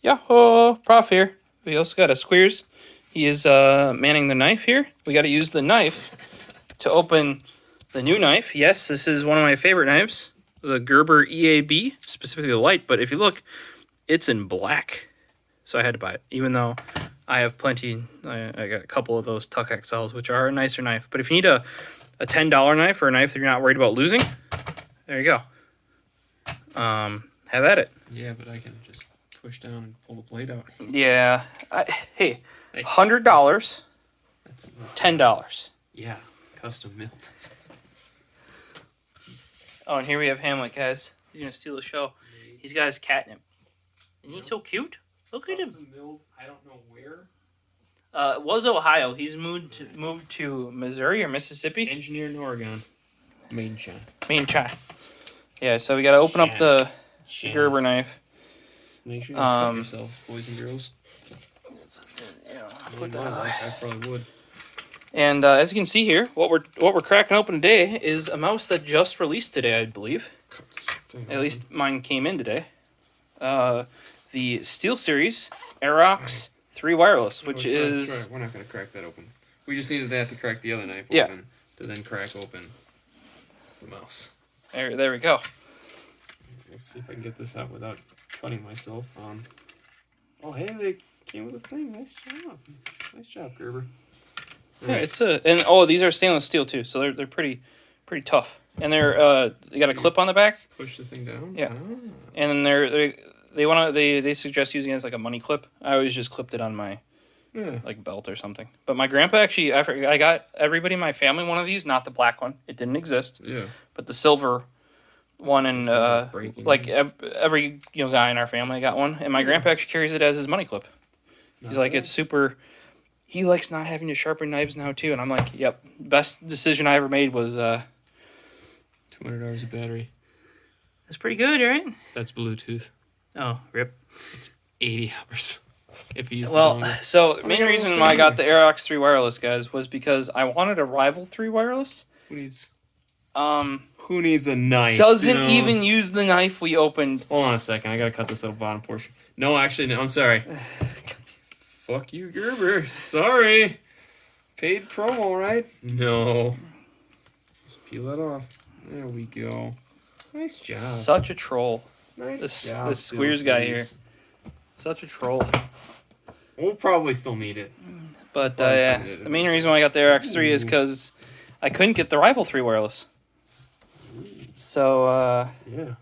Yahoo! Prof here. We also got a Squeers. He is manning the knife here. We got to use the knife to open the new knife. Yes, this is one of my favorite knives, the Gerber EAB, specifically the light. But if you look, it's in black, so I had to buy it. Even though I have plenty, I got a couple of those Tuck XLs, which are a nicer knife. But if you need a $10 knife or a knife that you're not worried about losing, there you go. Have at it. Yeah, but I can just push down and pull the blade out. Yeah. Hey, $100. That's $10. Yeah, custom milled. Oh, and here we have Hamlet, guys. He's gonna steal the show. He's got his catnip. Isn't he so cute? Look at him. Custom milled, I don't know where. It was Ohio. He's moved to Missouri or Mississippi. Engineered in Oregon. Made in China. Made in China. Yeah, so we gotta open up the Gerber knife. Just make sure you cut yourself, boys and girls. Yeah, Put that I probably would. And as you can see here, what we're cracking open today is a mouse that just released today, I believe. At least mine came in today. The SteelSeries Aerox 3 wireless, which is... We're not going to crack that open. We just needed that to crack the other knife open, to then crack open the mouse. There we go. Let's see if I can get this out without cutting myself. Oh, hey, they came with a thing. Nice job. Nice job, Gerber. Yeah, it's these are stainless steel too, so they're pretty tough. And they got a clip on the back. Push the thing down. Yeah. And then they suggest using it as like a money clip. I always just clipped it on my like belt or something. But my grandpa actually, I got everybody in my family one of these, not the black one. It didn't exist. Yeah. But the silver one, and like every guy in our family got one. And my grandpa actually carries it as his money clip. He's like, it's super. He likes not having to sharpen knives now too, and I'm like, yep, best decision I ever made was $200 a battery. That's pretty good, right? That's Bluetooth. Oh, rip. It's 80 hours. If you use so the main reason why I got the Aerox 3 wireless, guys, was because I wanted a rival 3 wireless. Who needs a knife? Doesn't even use the knife we opened. Hold on a second. I gotta cut this little bottom portion. No, actually, no. I'm sorry. Fuck you, Gerber. Sorry. Paid promo, right? No. Just peel that off. There we go. Nice job. Such a troll. Nice job. This Squeers guy here. Such a troll. We'll probably still need it. But the main reason why I got the Aerox 3 is because I couldn't get the rival 3 wireless. So, yeah.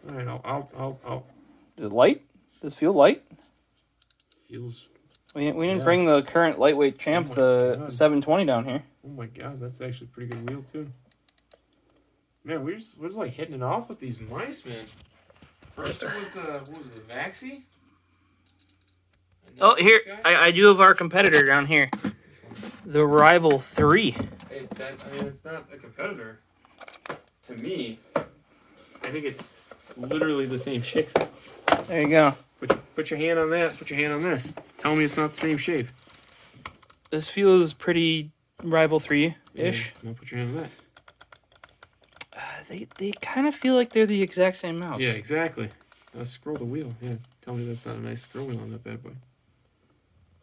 All right, I'll. Is it light? Does it feel light? Feels. We didn't bring the current lightweight champ, the 720, down here. Oh my god, that's actually a pretty good wheel too. Man, we're just like hitting it off with these mice, man. First it was the Vaxi. Oh, here I do have our competitor down here, the Rival 3. Hey, it's not a competitor. To me, I think it's literally the same shape. There you go. Put your hand on that. Put your hand on this. Tell me it's not the same shape. This feels pretty Rival 3-ish. Yeah, put your hand on that. They kind of feel like they're the exact same mouse. Yeah, exactly. Scroll the wheel. Yeah, tell me that's not a nice scroll wheel on that bad boy.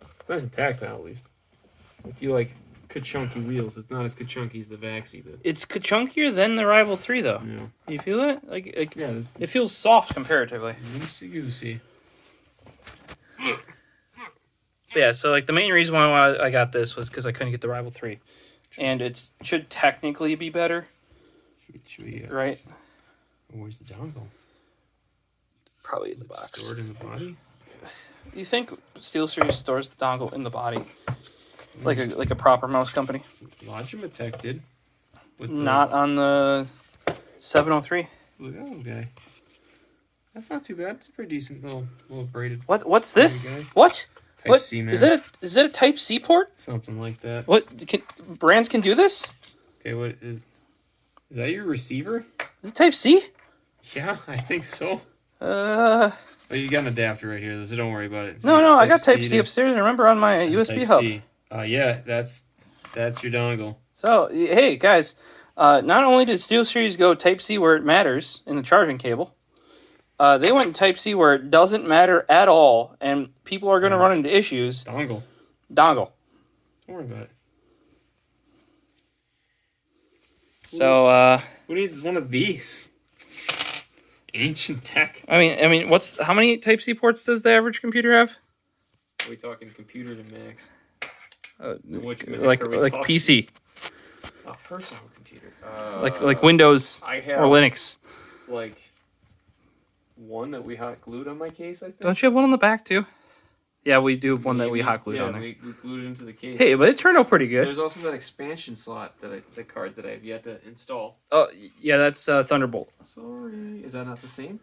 It's nice and tactile, at least. If you like ka-chunky wheels, it's not as ka-chunky as the Vaxi. It's ka-chunkier than the Rival 3, though. Yeah. Do you feel that? Like yeah, it feels soft comparatively. Loosey-goosey. Yeah, so like the main reason why I got this was because I couldn't get the Rival 3. And it should technically be better. Should we, right? Where's the dongle? Probably in the box. Stored in the body? You think SteelSeries stores the dongle in the body? Like a proper mouse company? Logitech did. Not on the 703. Look at that little guy. That's not too bad. It's a pretty decent little braided. What's this? What? Type C, man. Is that a Type C port? Something like that. What brands can do this? Okay, what is that your receiver? Is it Type C? Yeah, I think so. Oh, you got an adapter right here, so don't worry about it. No, I got Type C upstairs. I remember on my USB hub. C. Yeah, that's your dongle. So, hey, guys, not only did SteelSeries go Type C where it matters in the charging cable, They went Type-C where it doesn't matter at all, and people are going to run into issues. Dongle. Dongle. Don't worry about it. So, who needs one of these? Ancient tech. I mean, how many Type-C ports does the average computer have? Are we talking computer to max? Like PC. A personal computer. Like Windows I have, or Linux. Like one that we hot glued on my case, I think. Don't you have one on the back too? Yeah, we do have one that we hot glued on there. We glued it into the case. Hey, but it turned out pretty good. There's also that expansion slot the card that I have yet to install. Oh, yeah, that's Thunderbolt. Sorry, is that not the same?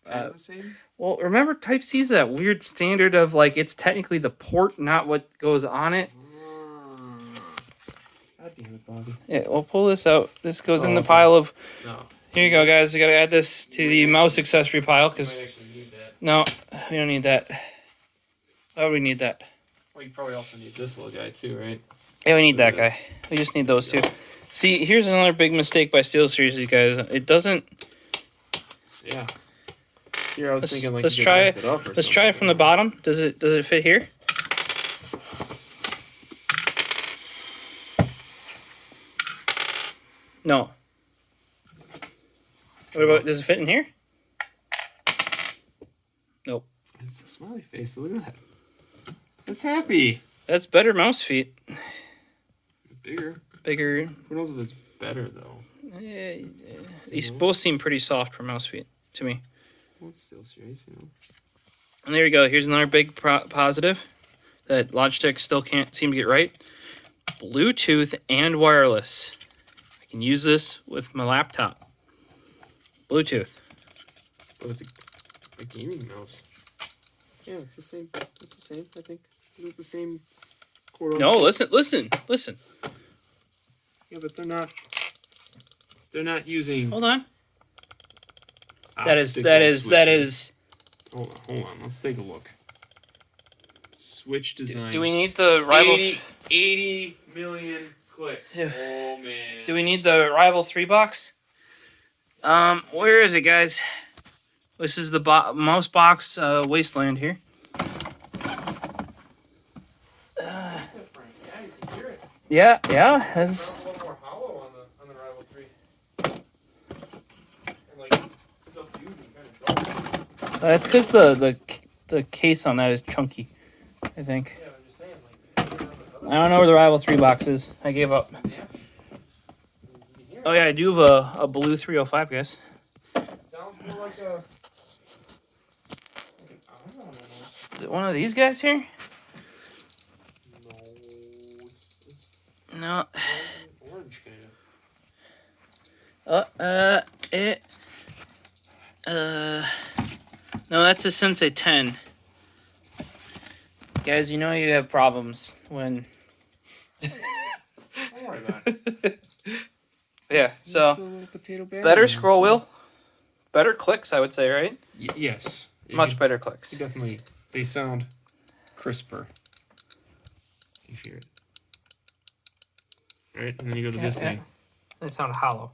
Kind of the same? Well, remember Type-C is that weird standard of like it's technically the port, not what goes on it. God damn it, Bobby. Yeah, we'll pull this out. This goes in the pile of. No. Here you go, guys. We gotta add this to the mouse accessory pile because. Might actually need that. No, we don't need that. Why would we need that? Well, you probably also need this little guy too, right? Yeah, we need that guy. We just need those two. See, here's another big mistake by SteelSeries, you guys. It doesn't. Yeah. Here I was thinking like let's try it. Let's try it from the bottom. Does it fit here? No. What about, does it fit in here? Nope. It's a smiley face. Look at that. That's happy. That's better mouse feet. Bigger. Bigger. Who knows if it's better though? These both seem pretty soft for mouse feet to me. Well, it's SteelSeries, you know. And there you go. Here's another big positive that Logitech still can't seem to get right. Bluetooth and wireless. I can use this with my laptop. Bluetooth. But it's a gaming mouse. Yeah, it's the same. It's the same, I think. Is it the same cord? No, listen. Yeah, but they're not using. Hold on. That is. Hold on. Let's take a look. Switch design. Do we need the rival? 80 million clicks. Yeah. Oh man. Do we need the Rival 3 box? Where is it, guys? This is the mouse box wasteland here. Yeah. Has. A little more hollow on the Rival 3. And like subdued and kind of dull. It's because the case on that is chunky, I think. Yeah, I'm just saying, like. I don't know where the Rival 3 box is. I gave up. Yeah. Oh yeah, I do have a blue 305, guys. Sounds more like a. I don't know. Is it one of these guys here? No, it's No. orange kind of. No, that's a Sensei 10. Guys, you know you have problems when. Don't worry about it. Yeah, so better scroll wheel, better clicks, I would say, right? Yes. Much better clicks. Definitely, they sound crisper. You hear it. All right, and then you go to this thing. They sound hollow.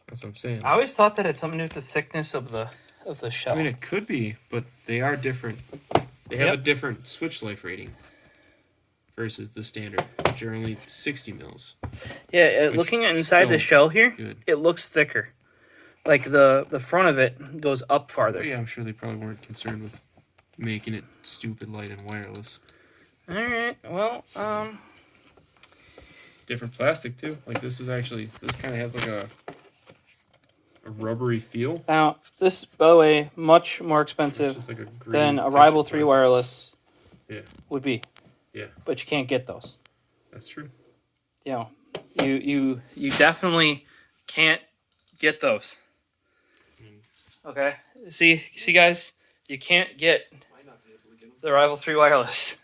That's what I'm saying. I always thought that it's something to do with the thickness of the shell. I mean, it could be, but they are different. They have a different switch life rating versus the standard, which are only 60 mils. Yeah, looking at inside the shell here, good. It looks thicker. Like the front of it goes up farther. Oh, yeah, I'm sure they probably weren't concerned with making it stupid light and wireless. All right, well, Different plastic too. Like this kind of has like a rubbery feel. Now, this, by the way, much more expensive Like than a Rival 3 plastic. wireless would be. Yeah. But you can't get those. That's true. You know, you definitely can't get those. Okay? See guys, you can't get the Rival 3 wireless.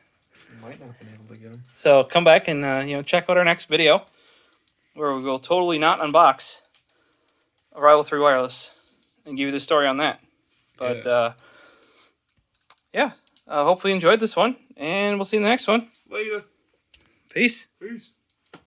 Might not have been able to get them. So come back and check out our next video where we will totally not unbox a Rival 3 wireless and give you the story on that. But hopefully you enjoyed this one, and we'll see you in the next one. Later. Peace. Peace.